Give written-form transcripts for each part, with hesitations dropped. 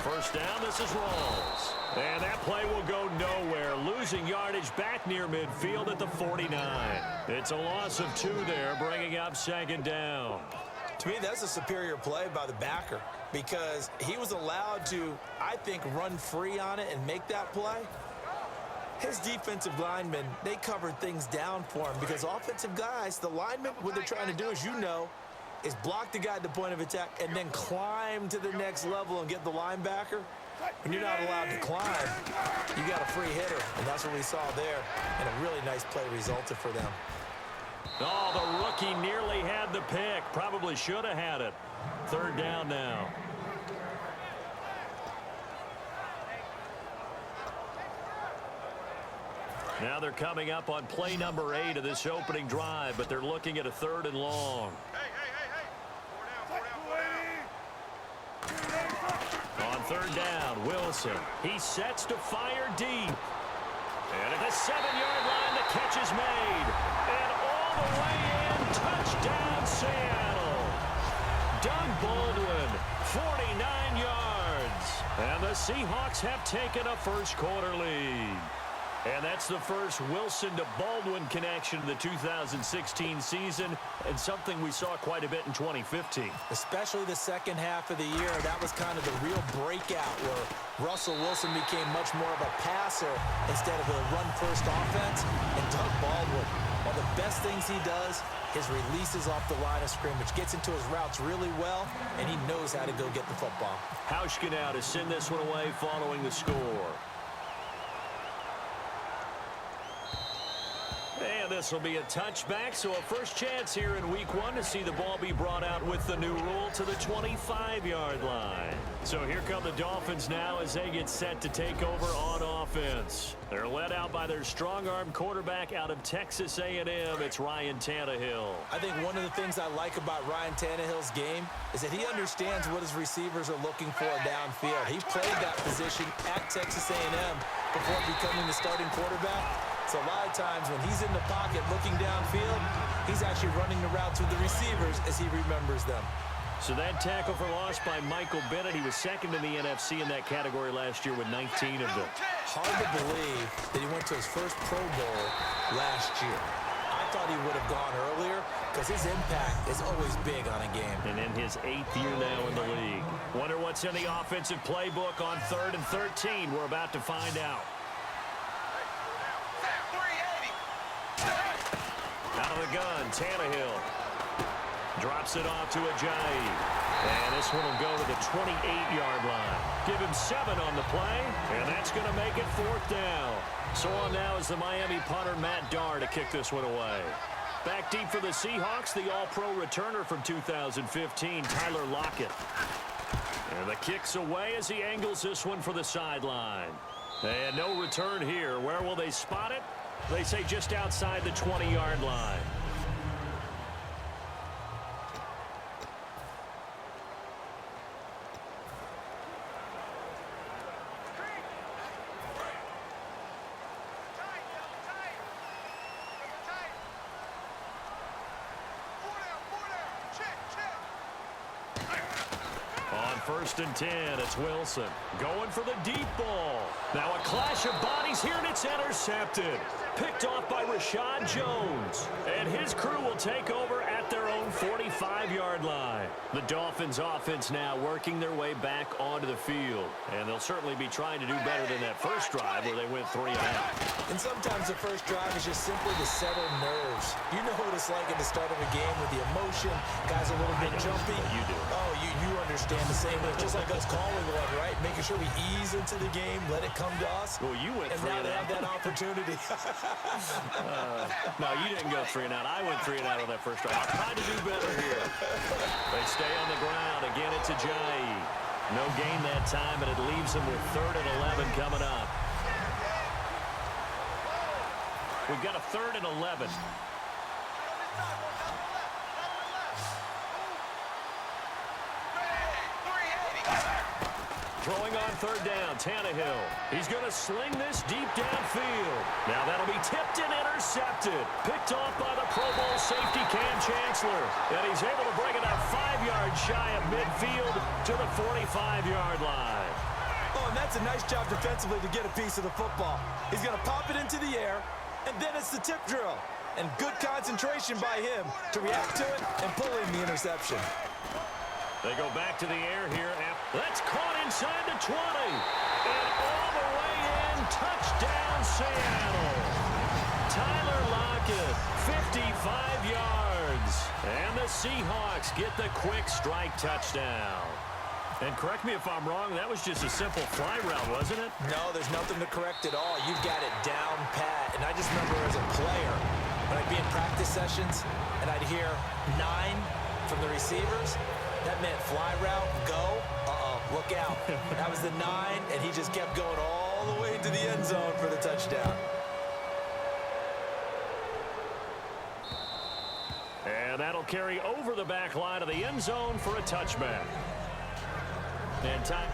First down, this is Rawls. And that play will go nowhere, losing yardage back near midfield at the 49. It's a loss of 2 there, bringing up second down. To me, that's a superior play by the backer because he was allowed to, I think, run free on it and make that play. His defensive linemen, they covered things down for him because offensive guys, the linemen, what they're trying to do, as you know, is block the guy at the point of attack and then climb to the next level and get the linebacker. When you're not allowed to climb, you got a free hitter, and that's what we saw there, and a really nice play resulted for them. Oh, the rookie nearly had the pick. Probably should have had it. Third down now. Now they're coming up on play number 8 of this opening drive, but they're looking at a 3rd and long. On 3rd down, Wilson. He sets to fire deep. And at the 7-yard line, the catch is made. And all the way in, touchdown Seattle. Doug Baldwin, 49 yards. And the Seahawks have taken a first-quarter lead. And that's the first Wilson to Baldwin connection in the 2016 season, and something we saw quite a bit in 2015. Especially the second half of the year, that was kind of the real breakout where Russell Wilson became much more of a passer instead of a run-first offense. And Doug Baldwin, one of the best things he does, his releases off the line of scrimmage, gets into his routes really well, and he knows how to go get the football. Hauschka now to send this one away following the score. And this will be a touchback, so a first chance here in week 1 to see the ball be brought out with the new rule to the 25-yard line. So here come the Dolphins now as they get set to take over on offense. They're led out by their strong-arm quarterback out of Texas A&M. It's Ryan Tannehill. I think one of the things I like about Ryan Tannehill's game is that he understands what his receivers are looking for downfield. He played that position at Texas A&M before becoming the starting quarterback. So a lot of times when he's in the pocket looking downfield, he's actually running the routes with the receivers as he remembers them. So that tackle for loss by Michael Bennett. He was second in the NFC in that category last year with 19 of them. Hard to believe that he went to his first Pro Bowl last year. I thought he would have gone earlier because his impact is always big on a game. And in his 8th year now in the league. Wonder what's in the offensive playbook on 3rd and 13. We're about to find out. Out of the gun, Tannehill drops it off to Ajayi. And this one will go to the 28-yard line. Give him 7 on the play, and that's going to make it 4th down. So on now is the Miami punter, Matt Darr, to kick this one away. Back deep for the Seahawks, the all-pro returner from 2015, Tyler Lockett. And the kick's away as he angles this one for the sideline. And no return here. Where will they spot it? They say just outside the 20-yard line. On 1st and 10, it's Wilson going for the deep ball. Now a clash of bodies here, and it's intercepted. Picked off by Rashad Jones. And his crew will take over at their own 45-yard line. The Dolphins offense now working their way back onto the field. And they'll certainly be trying to do better than that first drive where they went 3 and out. And sometimes the first drive is just simply to settle nerves. You know what it's like at the start of a game with the emotion. Guys a little bit jumpy. You do. Oh, you understand the same way. Just like us calling one, right? Making sure we ease into the game, let it come to us. Well, you went 3 and now and they out. have that opportunity. No, you didn't go 3 and out. I went 3 and out on that first drive. I'll try to do better here. They stay on the ground. Again, it's Ajayi. No gain that time, but it leaves them with 3rd and 11 coming up. We've got a 3rd and 11. Throwing on 3rd down, Tannehill. He's going to sling this deep downfield. Now that'll be tipped and intercepted. Picked off by the Pro Bowl safety Cam Chancellor. And he's able to bring it up 5 yards shy of midfield to the 45-yard line. Oh, and that's a nice job defensively to get a piece of the football. He's going to pop it into the air, and then it's the tip drill. And good concentration by him to react to it and pull in the interception. They go back to the air here. That's caught inside the 20. And all the way in, touchdown Seattle. Tyler Lockett, 55 yards. And the Seahawks get the quick strike touchdown. And correct me if I'm wrong, that was just a simple fly route, wasn't it? No, there's nothing to correct at all. You've got it down pat. And I just remember as a player, when I'd be in practice sessions and I'd hear 9 from the receivers, that meant fly route, go, look out. That was the 9, and he just kept going all the way to the end zone for the touchdown. And that'll carry over the back line of the end zone for a touchback. And time.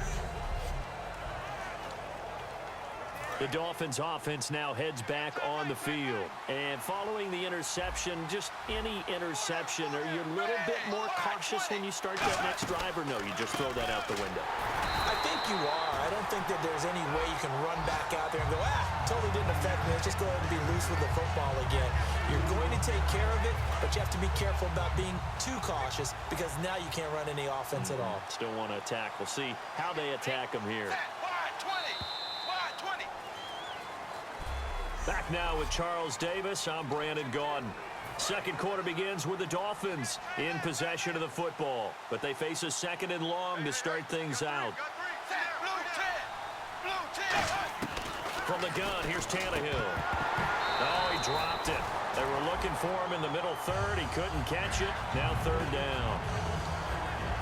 The Dolphins offense now heads back on the field. And following the interception, just any interception, are you a little bit more cautious when you start that next drive, or no, you just throw that out the window? I think you are. I don't think that there's any way you can run back out there and go, totally didn't affect me. Let's just go ahead and be loose with the football again. You're going to take care of it, but you have to be careful about being too cautious because now you can't run any offense at all. Still want to attack. We'll see how they attack them here. Back now with Charles Davis. I'm Brandon Gaudin. Second quarter begins with the Dolphins in possession of the football, but they face a second and long to start things out. From the gun, here's Tannehill. Oh, he dropped it. They were looking for him in the middle third. He couldn't catch it. Now third down.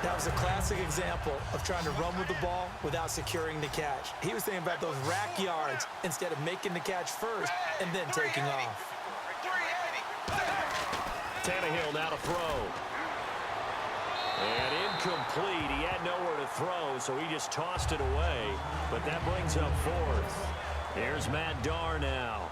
That was a classic example of trying to run with the ball without securing the catch. He was thinking about those rack yards instead of making the catch first and then taking off. Tannehill now to throw. And incomplete. He had nowhere to throw, so he just tossed it away. But that brings up fourth. Here's Matt Darr now,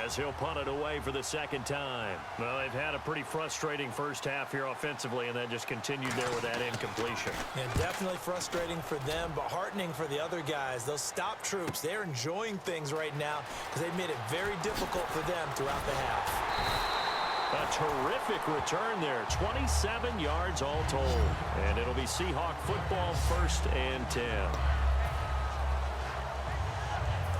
as he'll punt it away for the second time. Well, they've had a pretty frustrating first half here offensively, and then just continued there with that incompletion. Yeah, definitely frustrating for them, but heartening for the other guys. Those stop troops, they're enjoying things right now because they've made it very difficult for them throughout the half. A terrific return there, 27 yards all told. And it'll be Seahawk football, 1st and 10.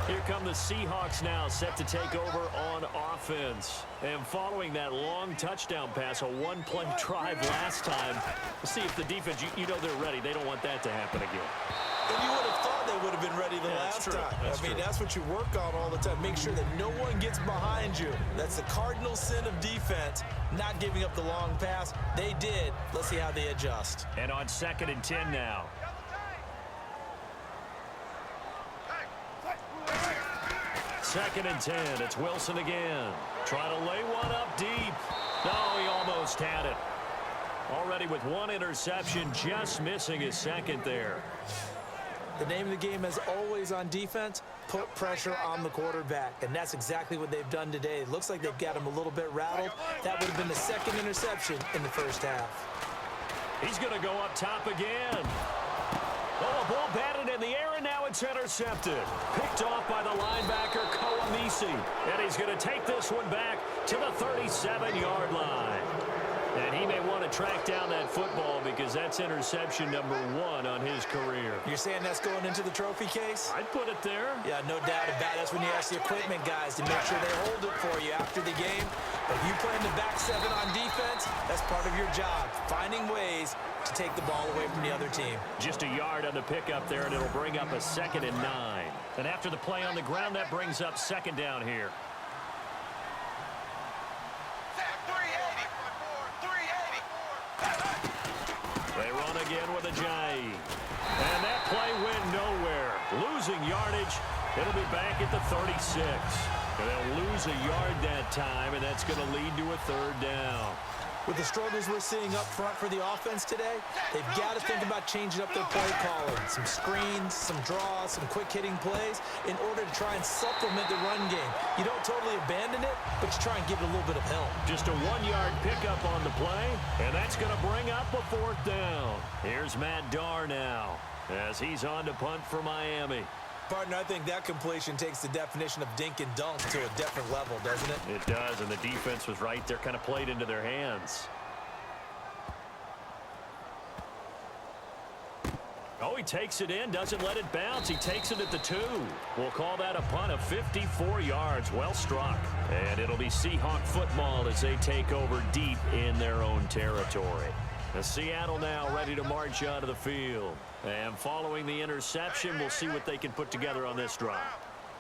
Here come the Seahawks now, set to take over on offense. And following that long touchdown pass, a one-play drive last time, we'll see if the defense, you know they're ready. They don't want that to happen again. And you would have thought they would have been ready the last time. That's what you work on all the time. Make sure that no one gets behind you. That's the cardinal sin of defense, not giving up the long pass. They did. Let's see how they adjust. And on 2nd and 10 now. Second and 10. It's Wilson again. Trying to lay one up deep. No, he almost had it. Already with one interception, just missing his second there. The name of the game, as always on defense, put pressure on the quarterback. And that's exactly what they've done today. It looks like they've got him a little bit rattled. That would have been the second interception in the first half. He's going to go up top again. Oh, a ball batted in the air, and now it's intercepted. Picked off by the linebacker, Koamisi. And he's going to take this one back to the 37-yard line. And he may want to track down that football because that's interception number 1 on his career. You're saying that's going into the trophy case? I'd put it there. Yeah, no doubt about it. That's when you ask the equipment guys to make sure they hold it for you after the game. But if you play in the back 7 on defense, that's part of your job, finding ways to take the ball away from the other team. Just a yard on the pickup there, and it'll bring up a 2nd and 9. And after the play on the ground, that brings up 2nd down here. They run again with Ajayi. And that play went nowhere. Losing yardage. It'll be back at the 36. And they'll lose a yard that time, and that's going to lead to a 3rd down. With the struggles we're seeing up front for the offense today, they've got to think about changing up their play calling. Some screens, some draws, some quick-hitting plays in order to try and supplement the run game. You don't totally abandon it, but you try and give it a little bit of help. Just a 1-yard pickup on the play, and that's going to bring up a 4th down. There's Matt Darr now as he's on to punt for Miami. Partner, I think that completion takes the definition of dink and dunk to a different level, doesn't it? It does, and the defense was right there, kind of played into their hands. Oh, he takes it in, doesn't let it bounce. He takes it at the 2. We'll call that a punt of 54 yards. Well struck. And it'll be Seahawk football as they take over deep in their own territory. Seattle now ready to march out of the field. And following the interception, we'll see what they can put together on this drive.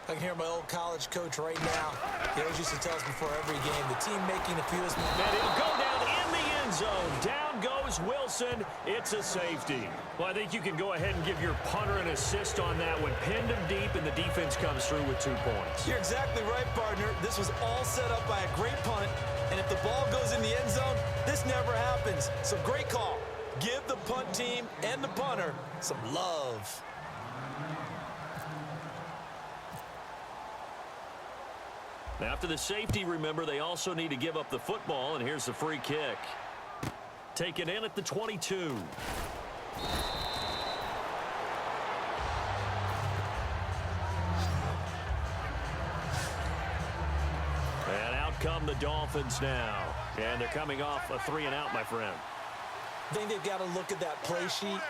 I can hear my old college coach right now. He always used to tell us before every game, the team making the fewest... And it'll go down in the end zone. Down goes Wilson. It's a safety. Well, I think you can go ahead and give your punter an assist on that one. Pinned him deep, and the defense comes through with 2 points. You're exactly right, partner. This was all set up by a great punt. And if the ball goes in the end zone, this never happens. So great call. Give the punt team and the punter some love. After the safety, remember, they also need to give up the football, and here's the free kick. Taken in at the 22. And out come the Dolphins now. And they're coming off a 3-and-out, my friend. I think they've got to look at that play sheet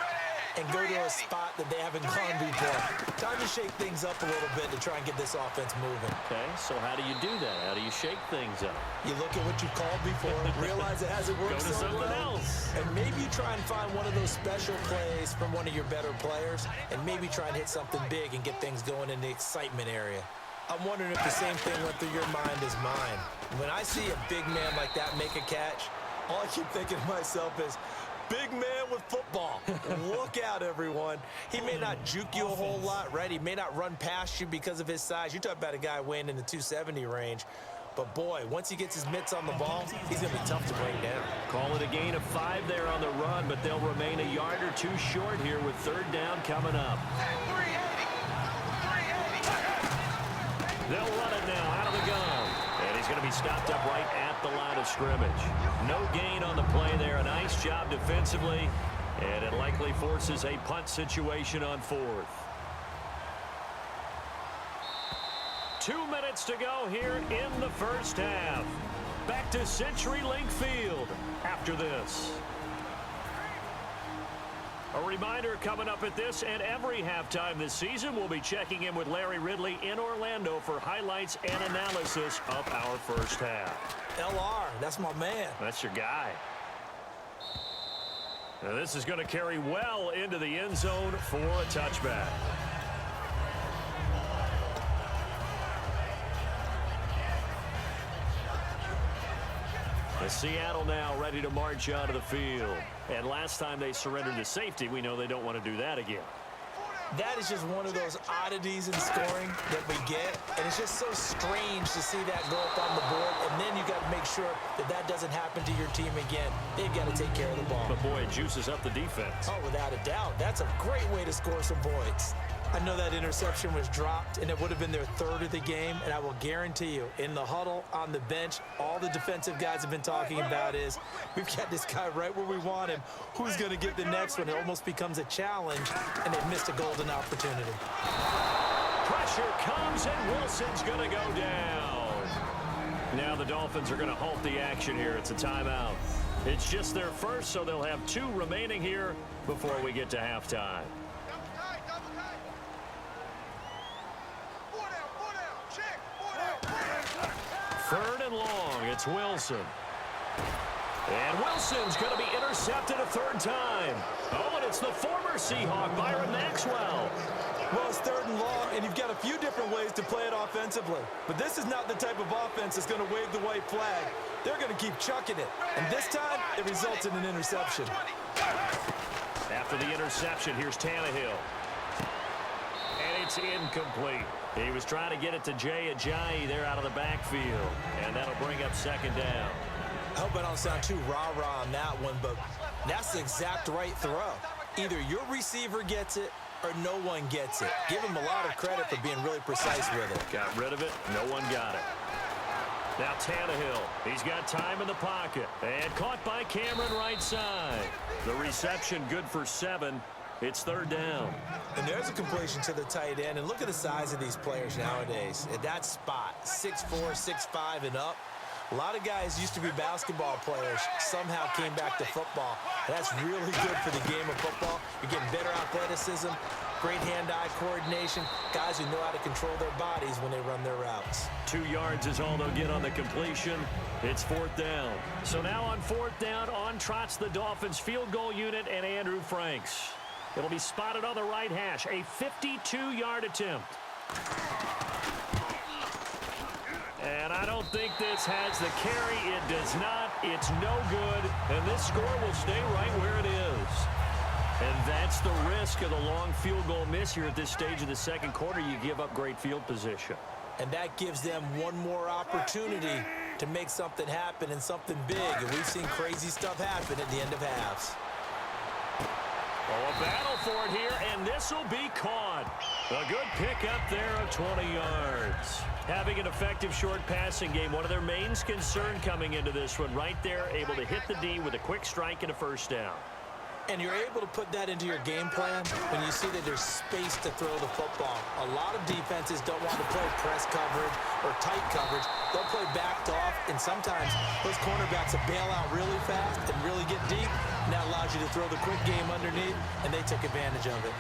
and go to a spot that they haven't gone before. Time to shake things up a little bit to try and get this offense moving. Okay, so how do you do that? How do you shake things up? You look at what you've called before, realize it hasn't worked Go to so something well, else. and maybe you try and find one of those special plays from one of your better players, and maybe try and hit something big and get things going in the excitement area. I'm wondering if the same thing went through your mind as mine. When I see a big man like that make a catch, all I keep thinking to myself is, big man with football. Look out, everyone. He may not juke you a whole lot, right? He may not run past you because of his size. You're talking about a guy weighing in the 270 range. But, boy, once he gets his mitts on the ball, he's going to be tough to bring down. Call it a gain of 5 there on the run, but they'll remain a yard or 2 short here with 3rd down coming up. They'll run it now out of the gun. And he's going to be stopped up right at the line of scrimmage. No gain on the play there. A nice job defensively. And it likely forces a punt situation on 4th. 2 minutes to go here in the first half. Back to CenturyLink Field after this. A reminder coming up at this and every halftime this season, we'll be checking in with Larry Ridley in Orlando for highlights and analysis of our first half. LR, that's my man. That's your guy. Now this is going to carry well into the end zone for a touchback. Seattle now ready to march out of the field. And last time they surrendered to safety, we know they don't want to do that again. That is just one of those oddities in scoring that we get. And it's just so strange to see that go up on the board. And then you got to make sure that that doesn't happen to your team again. They've got to take care of the ball. But, boy, it juices up the defense. Oh, without a doubt. That's a great way to score some points. I know that interception was dropped, and it would have been their 3rd of the game. And I will guarantee you, in the huddle, on the bench, all the defensive guys have been talking about is, we've got this guy right where we want him. Who's going to get the next one? It almost becomes a challenge, and they've missed a golden opportunity. Pressure comes, and Wilson's going to go down. Now the Dolphins are going to halt the action here. It's a timeout. It's just their first, so they'll have 2 remaining here before we get to halftime. 3rd and long. It's Wilson. And Wilson's going to be intercepted a 3rd time. Oh, and it's the former Seahawk, Byron Maxwell. Well, it's 3rd and long, and you've got a few different ways to play it offensively. But this is not the type of offense that's going to wave the white flag. They're going to keep chucking it. And this time, it results in an interception. After the interception, here's Tannehill. And it's incomplete. He was trying to get it to Jay Ajayi there out of the backfield. And that'll bring up 2nd down. I hope I don't sound too rah-rah on that one, but that's the exact right throw. Either your receiver gets it or no one gets it. Give him a lot of credit for being really precise with it. Got rid of it. No one got it. Now Tannehill, he's got time in the pocket. And caught by Cameron right side. The reception good for 7. It's third down. And there's a completion to the tight end. And look at the size of these players nowadays. At that spot, 6'4", 6'5", and up. A lot of guys used to be basketball players, somehow came back to football. That's really good for the game of football. You're getting better athleticism, great hand-eye coordination, guys who know how to control their bodies when they run their routes. 2 yards is all they'll get on the completion. It's fourth down. So now on fourth down, on trots the Dolphins field goal unit and Andrew Franks. It'll be spotted on the right hash, a 52-yard attempt. And I don't think this has the carry. It does not. It's no good. And this score will stay right where it is. And that's the risk of the long field goal miss here at this stage of the second quarter. You give up great field position. And that gives them one more opportunity to make something happen and something big. And we've seen crazy stuff happen at the end of halves. Oh, a battle for it here, and this will be caught. A good pickup there of 20 yards. Having an effective short passing game, one of their main concern coming into this one, right there, able to hit the D with a quick strike and a first down. And you're able to put that into your game plan when you see that there's space to throw the football. A lot of defenses don't want to play press coverage or tight coverage. They'll play backed off, and sometimes those cornerbacks will bail out really fast and really get deep, and that allows you to throw the quick game underneath, and they took advantage of it.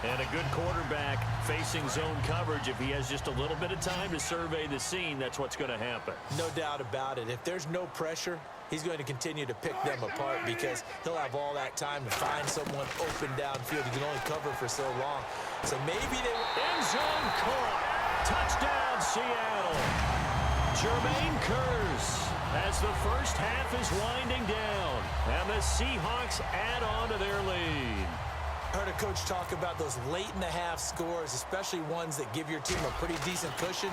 And a good quarterback facing zone coverage, if he has just a little bit of time to survey the scene, that's what's going to happen. No doubt about it. If there's no pressure, he's going to continue to pick them apart because he'll have all that time to find someone open downfield. He can only cover for so long. So maybe they... End zone caught. Touchdown, Seattle. Jermaine Kearse as the first half is winding down. And the Seahawks add on to their lead. I heard a coach talk about those late-in-the-half scores, especially ones that give your team a pretty decent cushion.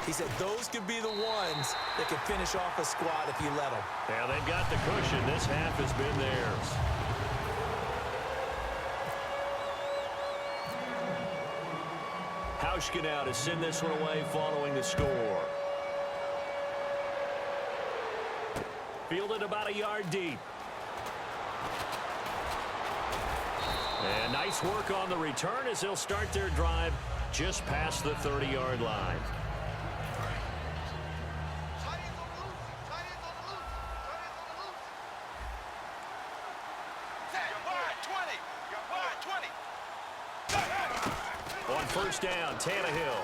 He said those could be the ones that can finish off a squad if you let them. Yeah, they've got the cushion. This half has been theirs. Hauschka now to send this one away following the score. Fielded about a yard deep. And nice work on the return as they'll start their drive just past the 30-yard line. On first down, Tannehill.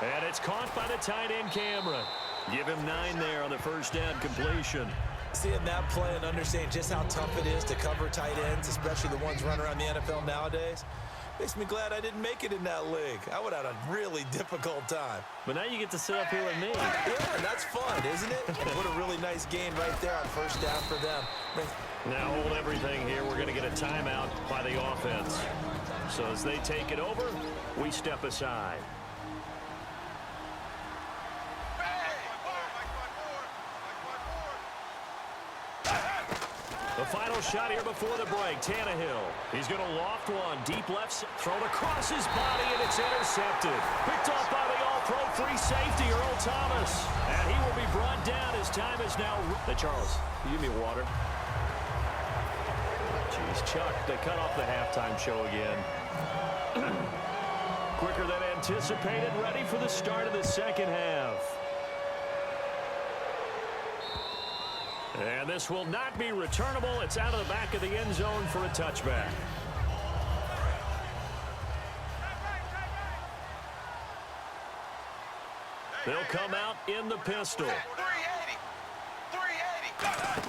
And it's caught by the tight end, Cameron. Give him 9 there on the first down completion. Seeing that play and understanding just how tough it is to cover tight ends, especially the ones running around the NFL nowadays, makes me glad I didn't make it in that league. I would have had a really difficult time. But now you get to sit up here with me. Yeah, that's fun, isn't it? And what a really nice game right there on first down for them. Now hold everything here. We're going to get a timeout by the offense. So as they take it over, we step aside. The final shot here before the break, Tannehill. He's going to loft one. Deep left, thrown across his body, and it's intercepted. Picked off by the all-pro free safety, Earl Thomas. And he will be brought down. His time is now... Hey, Charles, you give me water. Jeez, Chuck, they cut off the halftime show again. Quicker than anticipated, ready for the start of the second half. And this will not be returnable. It's out of the back of the end zone for a touchback. They'll come out in the pistol. 380. 380.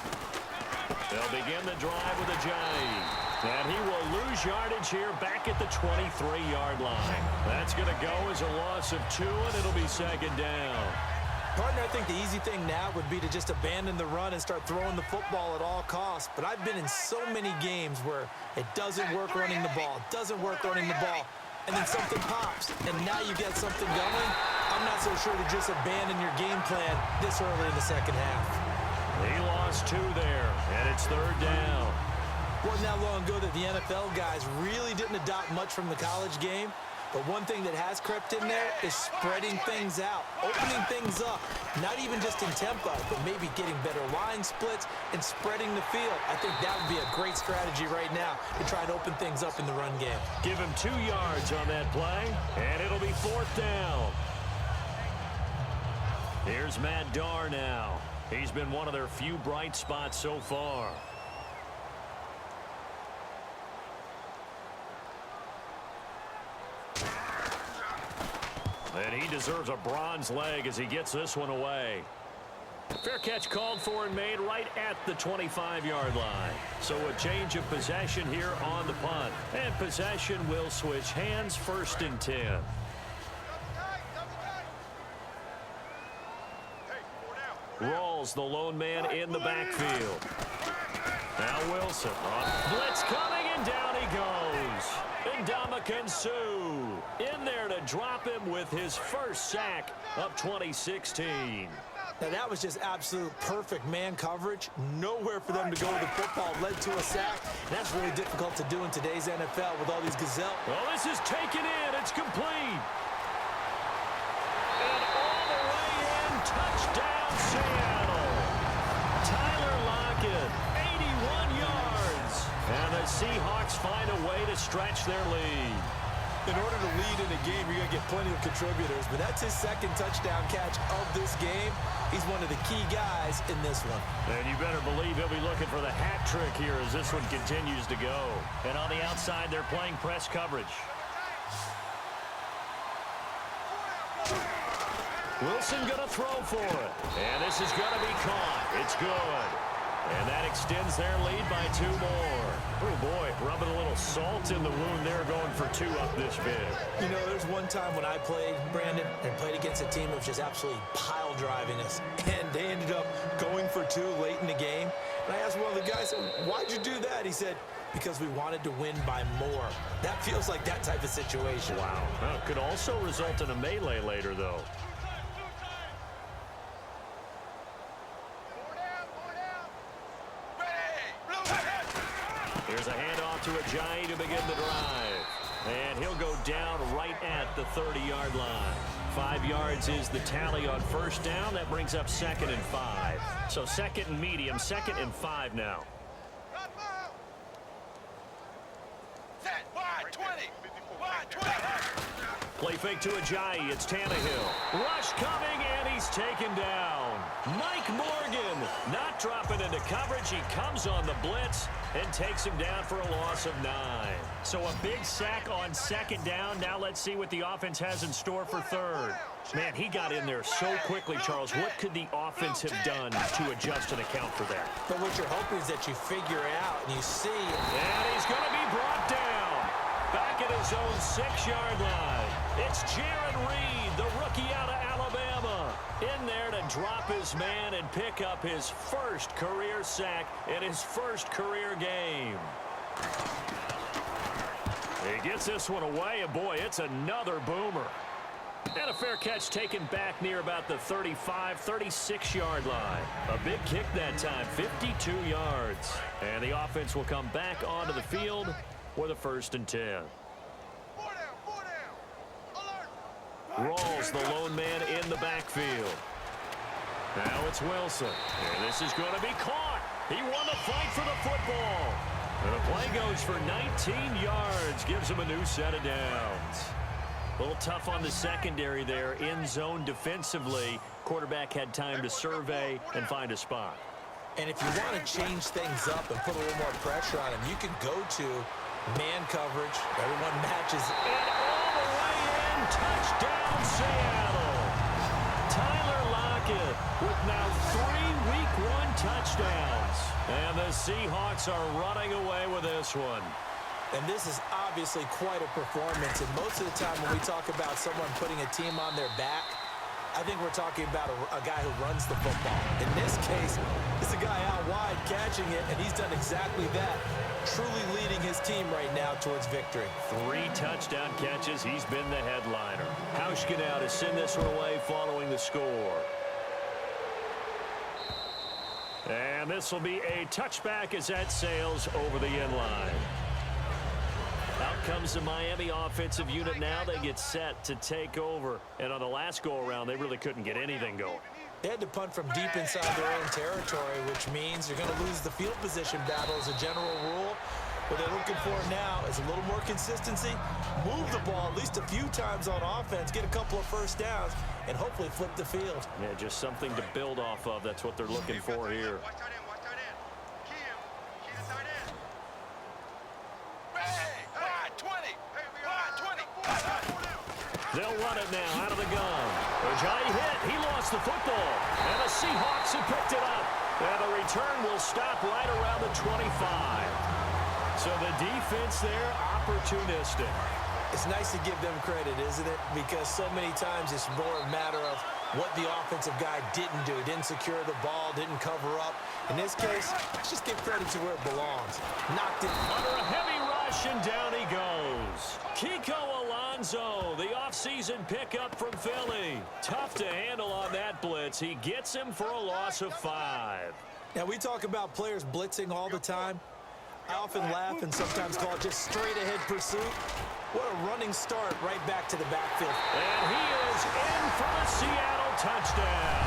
They'll begin the drive with a jive. And he will lose yardage here back at the 23-yard line. That's going to go as a loss of 2, and it'll be second down. Partner, I think the easy thing now would be to just abandon the run and start throwing the football at all costs. But I've been in so many games where it doesn't work running the ball, it doesn't work running the ball, and then something pops, and now you get something going. I'm not so sure to just abandon your game plan this early in the second half. He lost 2 there, and it's third down. Wasn't that long ago that the NFL guys really didn't adopt much from the college game. But one thing that has crept in there is spreading things out, opening things up, not even just in tempo, but maybe getting better line splits and spreading the field. I think that would be a great strategy right now to try and open things up in the run game. Give him 2 yards on that play, and it'll be 4th down. Here's Matt Darr now. He's been one of their few bright spots so far. And he deserves a bronze leg as he gets this one away. Fair catch called for and made right at the 25-yard line. So a change of possession here on the punt. And possession will switch hands, 1st and 10. Rawls, the lone man in the backfield. Now Wilson on blitz coming, and down he goes. Ndamukong Suh in there to drop him with his first sack of 2016. Now that was just absolute perfect man coverage. Nowhere for them to go with the football. Led to a sack. And that's really difficult to do in today's NFL with all these gazelle. Well, this is taken in. It's complete. And all the way in. Touchdown, Seattle. Tyler Lockett, 81 yards. And the Seahawks find a way to stretch their lead. In order to lead in a game, you're going to get plenty of contributors, but that's his 2nd touchdown catch of this game. He's one of the key guys in this one. And you better believe he'll be looking for the hat trick here as this one continues to go. And on the outside, they're playing press coverage. Wilson going to throw for it. And this is going to be caught. It's good. And that extends their lead by 2 more. Oh, boy, rubbing a little salt in the wound there, going for 2 up this big. You know, there's one time when I played, Brandon, and played against a team that was just absolutely pile driving us. And they ended up going for 2 late in the game. And I asked one of the guys, why'd you do that? He said, because we wanted to win by more. That feels like that type of situation. Wow. Well, it could also result in a melee later, though. Here's a handoff to Ajayi to begin the drive. And he'll go down right at the 30-yard line. 5 yards is the tally on 1st down. That brings up 2nd and 5. So 2nd and medium, 2nd and 5 now. Set, wide 20. Wide 20. Play fake to Ajayi. It's Tannehill. Rush coming, and he's taken down. Mike Morgan not dropping into coverage. He comes on the blitz and takes him down for a loss of 9. So a big sack on 2nd down. Now let's see what the offense has in store for 3rd. Man, he got in there so quickly, Charles. What could the offense have done to adjust and account for that? But what you're hoping is that you figure it out and you see. And he's going to be brought down. Back at his own 6-yard line. It's Jaron Reed, the rookie out of Alabama, in there to drop his man and pick up his first career sack in his first career game. He gets this one away, and boy, it's another boomer. And a fair catch taken back near about the 35, 36-yard line. A big kick that time, 52 yards. And the offense will come back onto the field with a 1st and 10. Rawls, the lone man in the backfield. Now it's Wilson. And this is going to be caught. He won the fight for the football. And the play goes for 19 yards. Gives him a new set of downs. A little tough on the secondary there. In zone defensively. Quarterback had time to survey and find a spot. And if you want to change things up and put a little more pressure on him, you can go to man coverage. Everyone matches. And all the way in. Touchdown, Seattle. Tyler Lockett with now 3 Week 1 touchdowns. And the Seahawks are running away with this one. And this is obviously quite a performance. And most of the time when we talk about someone putting a team on their back, I think we're talking about a guy who runs the football. In this case, it's a guy out wide catching it, and he's done exactly that, truly leading his team right now towards victory. 3 touchdown catches. He's been the headliner. Hauschka now to send this one away following the score. And this will be a touchback as that sails over the end line. Out Out comes the Miami offensive unit now. They get set to take over. And on the last go-around, they really couldn't get anything going. They had to punt from deep inside their own territory, which means you're going to lose the field position battle as a general rule. What they're looking for now is a little more consistency, move the ball at least a few times on offense, get a couple of first downs, and hopefully flip the field. Yeah, just something to build off of. That's what they're looking for here. Watch tight end, watch tight end. Key him. Key the tight end. Bang! Wide 20. Wide 20. They'll run it now out of the gun. Ajayi hit. He lost the football. And the Seahawks have picked it up. And the return will stop right around the 25. So the defense there, opportunistic. It's nice to give them credit, isn't it? Because so many times it's more a matter of what the offensive guy didn't do. He didn't secure the ball, didn't cover up. In this case, let's just give credit to where it belongs. Knocked it. Under a heavy rush, and down he goes. Kiko Alonso, the offseason pickup from Philly. Tough to handle on that blitz. He gets him for a loss of 5. Now, we talk about players blitzing all the time. I often laugh and sometimes call it just straight-ahead pursuit. What a running start right back to the backfield. And he is in for the Seattle touchdown.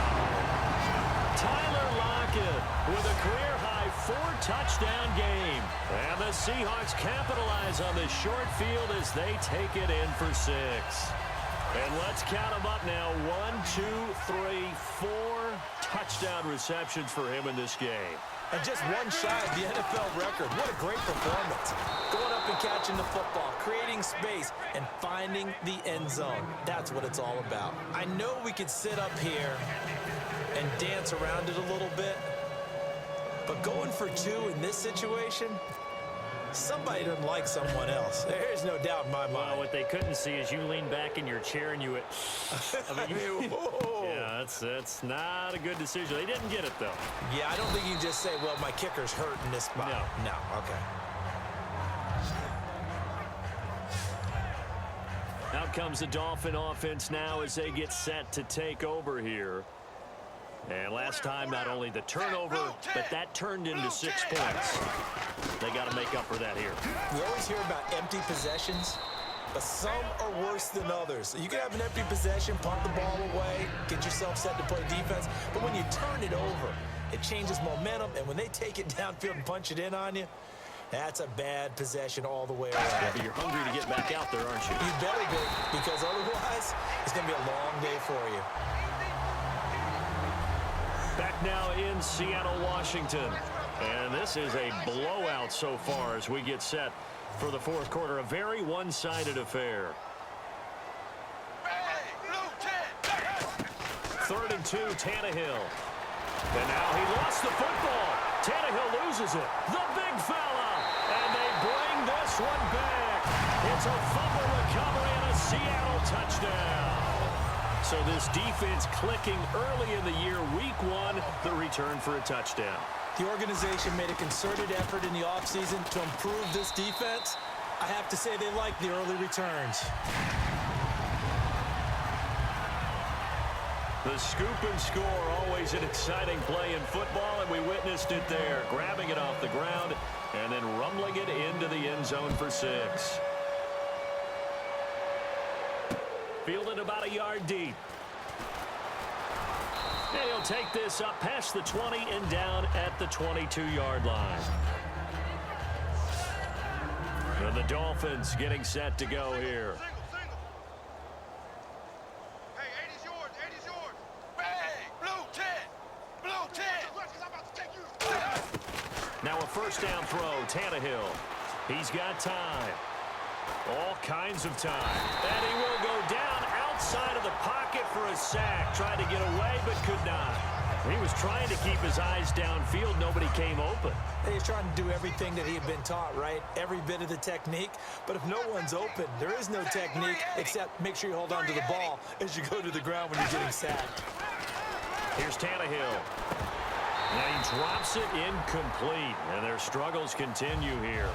Tyler Lockett with a career-high 4-touchdown game. And the Seahawks capitalize on the short field as they take it in for 6. And let's count them up now. 1, 2, 3, 4 touchdown receptions for him in this game. And just one shy of the NFL record. What a great performance. Going up and catching the football, creating space, and finding the end zone. That's what it's all about. I know we could sit up here and dance around it a little bit, but going for 2 in this situation, somebody doesn't like someone else. There's no doubt in my mind. Well, what they couldn't see is you lean back in your chair and you went, yeah, that's not a good decision. They didn't get it, though. Yeah, I don't think you can just say, well, my kicker's hurt in this spot. No, okay. Out comes the Dolphin offense now as they get set to take over here. And last time, not only the turnover, but that turned into 6 points. They got to make up for that here. We always hear about empty possessions, but some are worse than others. You can have an empty possession, punt the ball away, get yourself set to play defense, but when you turn it over, it changes momentum, and when they take it downfield and punch it in on you, that's a bad possession all the way around. Yeah, but you're hungry to get back out there, aren't you? You better be, because otherwise, it's going to be a long day for you. Back now in Seattle, Washington. And this is a blowout so far as we get set for the 4th quarter. A very one-sided affair. 3rd and 2, Tannehill. And now he lost the football. Tannehill loses it. The big fella. And they bring this one back. It's a fumble recovery and a Seattle touchdown. So this defense clicking early in the year. Week 1, the return for a touchdown. The organization made a concerted effort in the offseason to improve this defense. I have to say they like the early returns. The scoop and score, always an exciting play in football, and we witnessed it there. Grabbing it off the ground and then rumbling it into the end zone for 6. Fielded about a yard deep. And he'll take this up past the 20 and down at the 22-yard line. And the Dolphins getting set to go here. Hey, 80's yours, 80's yours. Bang! Blue 10. Blue 10. I'm about to take you. Now a first down throw, Tannehill. He's got time. All kinds of time. And he will go down outside of the pocket for a sack. Tried to get away, but could not. He was trying to keep his eyes downfield. Nobody came open. He's trying to do everything that he had been taught, right? Every bit of the technique. But if no one's open, there is no technique except make sure you hold on to the ball as you go to the ground when you're getting sacked. Here's Tannehill. Now he drops it incomplete, and their struggles continue here.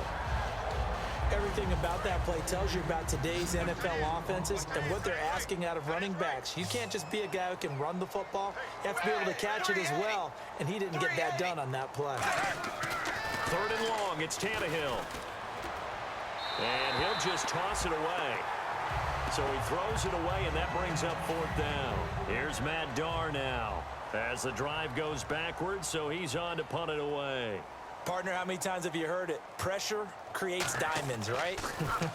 Everything about that play tells you about today's NFL offenses and what they're asking out of running backs. You can't just be a guy who can run the football. You have to be able to catch it as well, and he didn't get that done on that play. 3rd and long, it's Tannehill. And he'll he'll just toss it away. So he throws it away, and that brings up 4th down. Here's Matt Darr now as the drive goes backwards, so he's on to punt it away. Partner, how many times have you heard it? Pressure creates diamonds, right?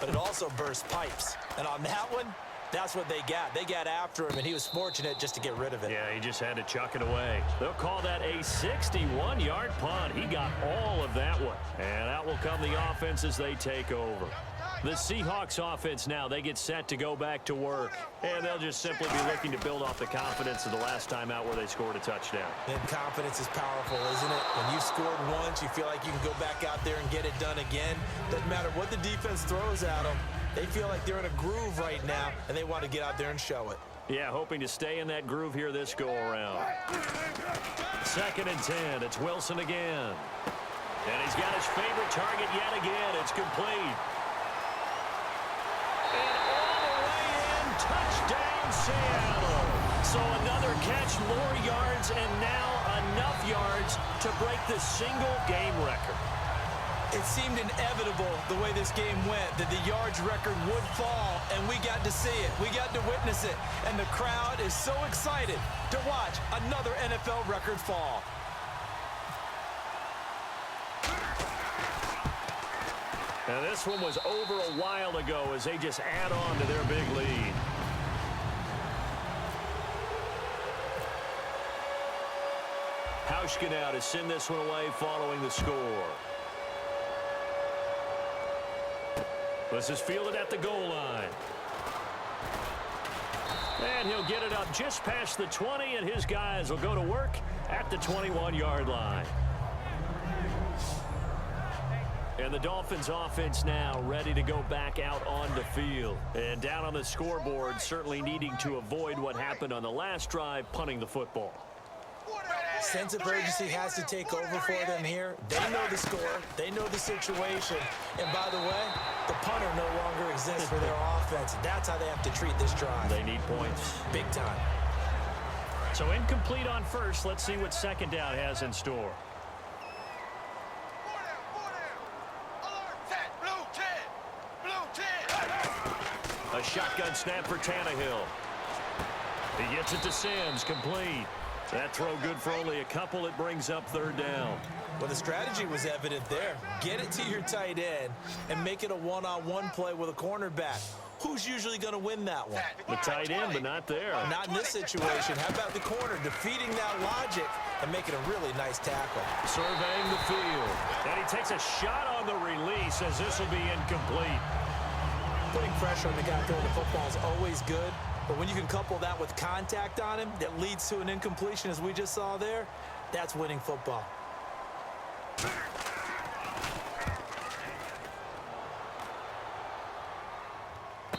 But it also bursts pipes. And on that one, that's what they got. They got after him, and he was fortunate just to get rid of it. Yeah, he just had to chuck it away. They'll call that a 61-yard punt. He got all of that one. And out will come the offense as they take over. The Seahawks offense now, they get set to go back to work. And they'll just simply be looking to build off the confidence of the last time out where they scored a touchdown. And confidence is powerful, isn't it? When you've scored once, you feel like you can go back out there and get it done again. Doesn't matter what the defense throws at them. They feel like they're in a groove right now, and they want to get out there and show it. Yeah, hoping to stay in that groove here this go-around. 2nd and 10. It's Wilson again. And he's got his favorite target yet again. It's complete. And all the way in, touchdown Seattle. So another catch, more yards, and now enough yards to break the single-game record. It seemed inevitable the way this game went that the yards record would fall, and we got to see it. We got to witness it, and the crowd is so excited to watch another NFL record fall. Now this one was over a while ago as they just add on to their big lead. Hauschka now to send this one away following the score. This is fielded at the goal line. And he'll get it up just past the 20, and his guys will go to work at the 21-yard line. And the Dolphins offense now ready to go back out on the field. And down on the scoreboard, certainly needing to avoid what happened on the last drive, punting the football. Sense of urgency has to take over for them here. They know the score. They know the situation. And by the way, the punter no longer exists for their offense. That's how they have to treat this drive. They need points. Big time. So incomplete on first. Let's see what 2nd down has in store. A shotgun snap for Tannehill. He gets it to Sims, complete. That throw good for only a couple. It brings up 3rd down. Well, the strategy was evident there. Get it to your tight end and make it a one-on-one play with a cornerback. Who's usually going to win that one? The tight end, but not there. Not in this situation. How about the corner defeating that logic and making a really nice tackle? Surveying the field. And he takes a shot on the release as this will be incomplete. Putting pressure on the guy throwing the football is always good, but when you can couple that with contact on him that leads to an incompletion, as we just saw there, that's winning football.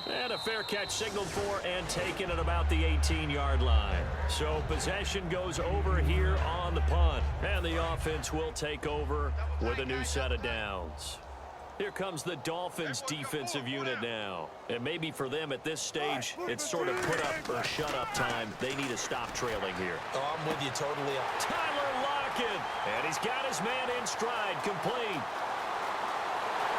And a fair catch signaled for and taken at about the 18-yard line. So possession goes over here on the punt, and the offense will take over with a new set of downs. Here comes the Dolphins defensive unit now. And maybe for them at this stage, it's sort of put up or shut up time. They need to stop trailing here. Oh, I'm with you totally. Tyler Lockett. And he's got his man in stride, complete.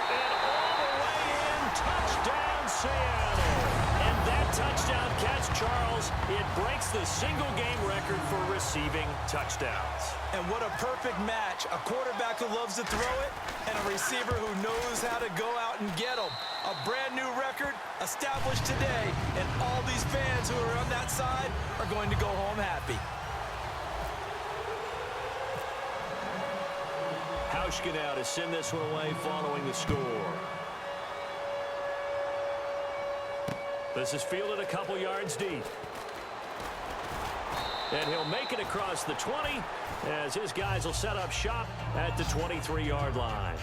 And all the way in, touchdown Seattle. And that touchdown catch, Charles, it breaks the single game record for receiving touchdowns. And what a perfect match. A quarterback who loves to throw it and a receiver who knows how to go out and get them. A brand new record established today, and all these fans who are on that side are going to go home happy. Hauschka now to send this one away following the score. This is fielded a couple yards deep. And he'll make it across the 20 as his guys will set up shop at the 23-yard line.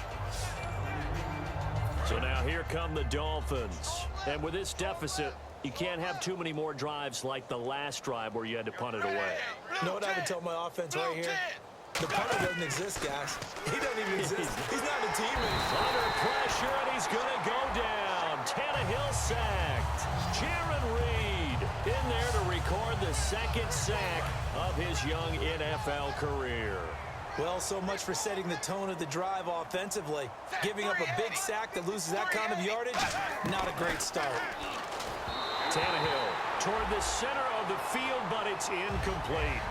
So now here come the Dolphins. And with this deficit, you can't have too many more drives like the last drive where you had to punt it away. You know what I would tell my offense right here? The punter doesn't exist, guys. He doesn't even exist. He's not a teammate. Under pressure, and he's going to go down. Tannehill sacked. Jaron Reed in there to record the 2nd sack of his young NFL career. Well, so much for setting the tone of the drive offensively. Giving up a big sack that loses that kind of yardage, not a great start. Tannehill toward the center of the field, but it's incomplete.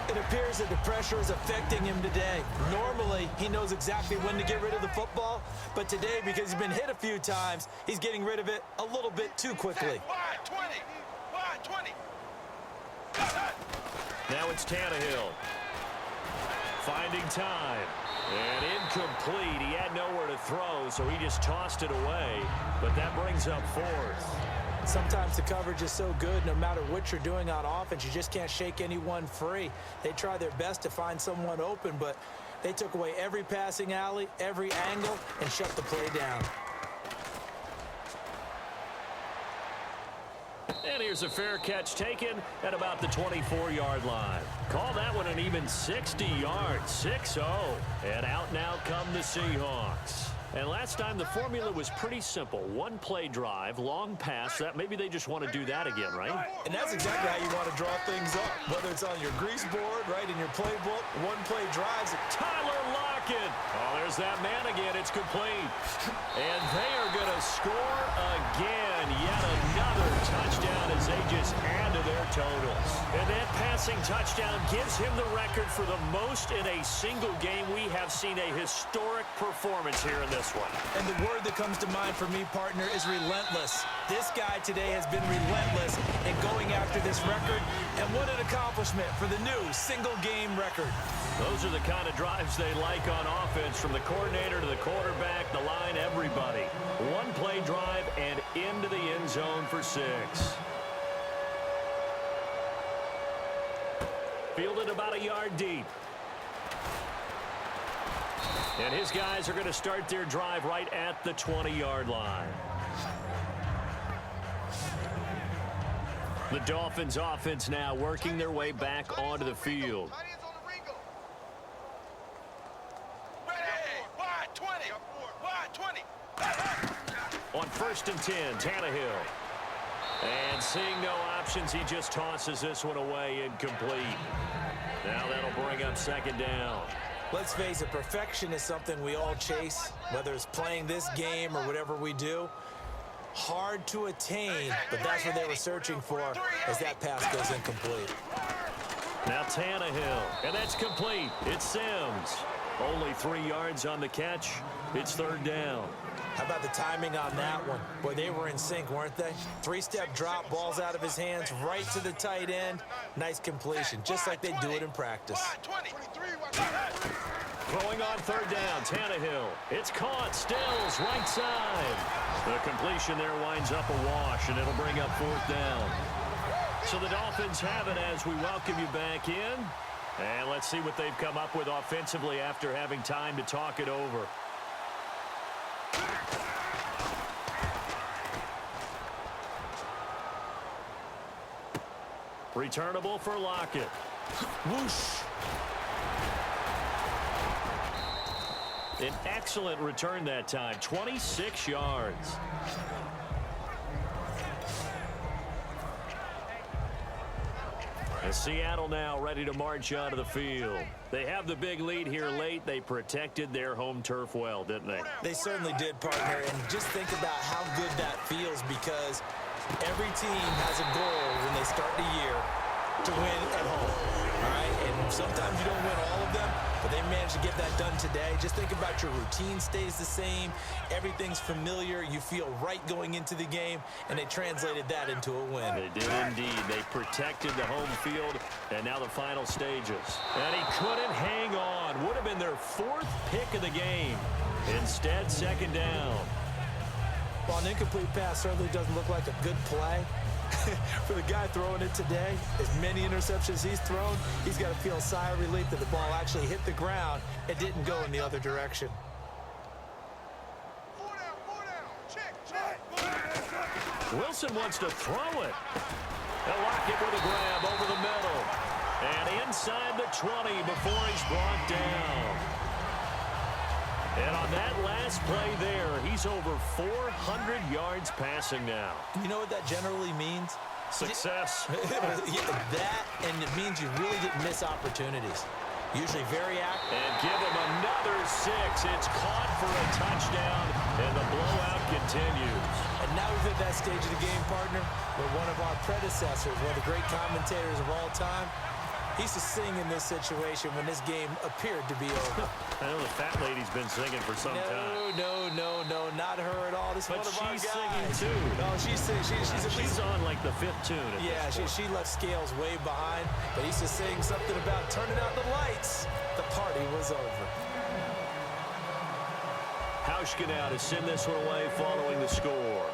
It appears that the pressure is affecting him today. Normally, he knows exactly when to get rid of the football, but today, because he's been hit a few times, he's getting rid of it a little bit too quickly. Wide 20. Wide 20. Now it's Tannehill. Finding time. And incomplete. He had nowhere to throw, so he just tossed it away. But that brings up fourth. Sometimes the coverage is so good, no matter what you're doing on offense, you just can't shake anyone free. They try their best to find someone open, but they took away every passing alley, every angle, and shut the play down. And here's a fair catch taken at about the 24-yard line. Call that one an even 60 yards, 6-0. And out now come the Seahawks. And last time the formula was pretty simple. One play drive, long pass. That maybe they just want to do that again, right? And that's exactly how you want to draw things up. Whether it's on your grease board, right, in your playbook, one play drives. Tyler Lockett. Oh, there's that man again. It's complete. And they are going to score again. Yet another touchdown as they just add to their totals. And that passing touchdown gives him the record for the most in a single game. We have seen a historic performance here in this one. And the word that comes to mind for me, partner, is relentless. This guy today has been relentless in going after this record. And what an accomplishment for the new single-game record. Those are the kind of drives they like on offense, from the coordinator to the quarterback, the line, everybody. One play drive and into the end zone for 6. Fielded about a yard deep. And his guys are going to start their drive right at the 20-yard line. The Dolphins offense now working their way back onto the field. On 1st and 10, Tannehill. And seeing no options, he just tosses this one away, incomplete. Now that'll bring up 2nd down. Let's face it, perfection is something we all chase, whether it's playing this game or whatever we do. Hard to attain, but that's what they were searching for as that pass goes incomplete. Now Tannehill, and that's complete. It's Sims. Only 3 yards on the catch. It's 3rd down. How about the timing on that one? Boy, they were in sync, weren't they? 3-step drop, balls out of his hands, right to the tight end. Nice completion, just like they do it in practice. Throwing on 3rd down, Tannehill. It's caught, Stills, right side. The completion there winds up a wash, and it'll bring up 4th down. So the Dolphins have it as we welcome you back in. And let's see what they've come up with offensively after having time to talk it over. Returnable for Lockett. Whoosh. An excellent return that time. 26 yards. And Seattle now ready to march onto the field. They have the big lead here late. They protected their home turf well, didn't they? They certainly did, partner. And just think about how good that feels, because every team has a goal when they start the year to win at home. All right? And sometimes you don't win all of them, but they managed to get that done today. Just think about your routine stays the same. Everything's familiar. You feel right going into the game, and they translated that into a win. They did indeed. They protected the home field, and now the final stages. And he couldn't hang on. Would have been their 4th pick of the game. Instead, 2nd down. Well, an incomplete pass certainly doesn't look like a good play. For the guy throwing it today, as many interceptions he's thrown, he's got to feel a sigh of relief that the ball actually hit the ground and didn't go in the other direction. Wilson wants to throw it. They'll lock it with a grab over the middle. And inside the 20 before he's brought down. And on that last play there, he's over 400 yards passing now. You know what that generally means? Success. Yeah, that, and it means you really didn't miss opportunities. Usually very active. And give him another 6. It's caught for a touchdown, and the blowout continues. And now we've hit that stage of the game, partner, where one of our predecessors, one of the great commentators of all time, he used to sing in this situation when this game appeared to be over. I know the fat lady's been singing for some time. No, not her at all. This is But one of our she's guys. singing too. No, she's singing. She's on like the 5th tune at Yeah, this point. she left Scales way behind, but he's just saying something about turning out the lights. The party was over. Hauschka now to send this one away following the score.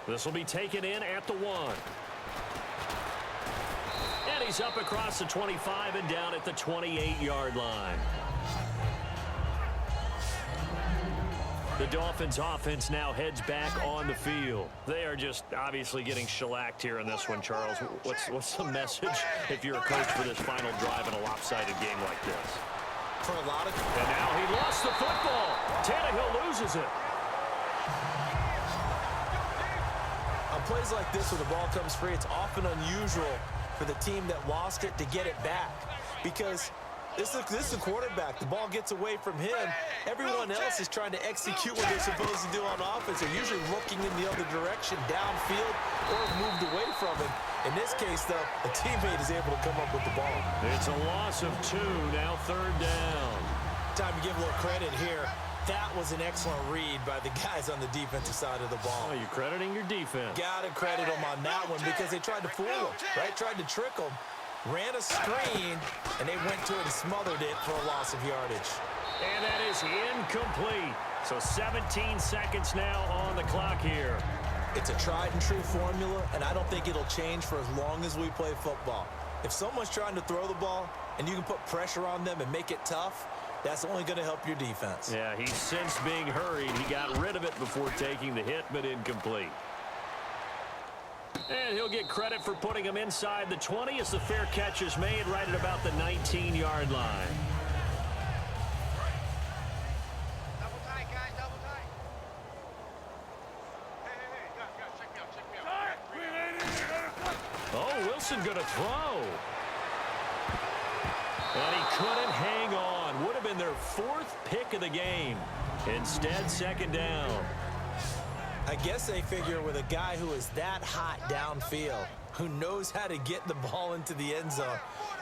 This will be taken in at the 1. And he's up across the 25 and down at the 28-yard line. The Dolphins offense now heads back on the field. They are just obviously getting shellacked here in this one, Charles. What's the message if you're a coach for this final drive in a lopsided game like this? For a lot of... And now he lost the football. Tannehill loses it. On plays like this where the ball comes free, it's often unusual for the team that lost it to get it back. Because this is a quarterback. The ball gets away from him. Everyone else is trying to execute what they're supposed to do on offense. They're usually looking in the other direction, downfield, or moved away from him. In this case, though, a teammate is able to come up with the ball. It's a loss of 2, now 3rd down. Time to give a little credit here. That was an excellent read by the guys on the defensive side of the ball. Oh, you're crediting your defense. Got to credit them on that one because they tried to fool him, right? Tried to trick him. Ran a screen, and they went to it and smothered it for a loss of yardage. And that is incomplete. So 17 seconds now on the clock here. It's a tried-and-true formula, and I don't think it'll change for as long as we play football. If someone's trying to throw the ball and you can put pressure on them and make it tough, that's only going to help your defense. Yeah, he's since being hurried. He got rid of it before taking the hit, but incomplete. And he'll get credit for putting him inside the 20 as the fair catch is made right at about the 19-yard line. Double tight, guys, double tight. Hey, guys, check me out. Oh, Wilson going to throw. And he couldn't hang on. Would have been their 4th pick of the game. Instead, 2nd down. I guess they figure with a guy who is that hot downfield, who knows how to get the ball into the end zone,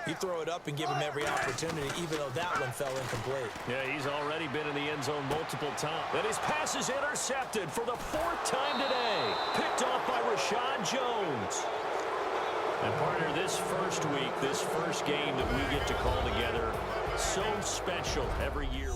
you throw it up and give him every opportunity, even though that one fell incomplete. Yeah, he's already been in the end zone multiple times. And his pass is intercepted for the 4th time today. Picked off by Rashad Jones. And partner, this first week, this first game that we get to call together, so special every year.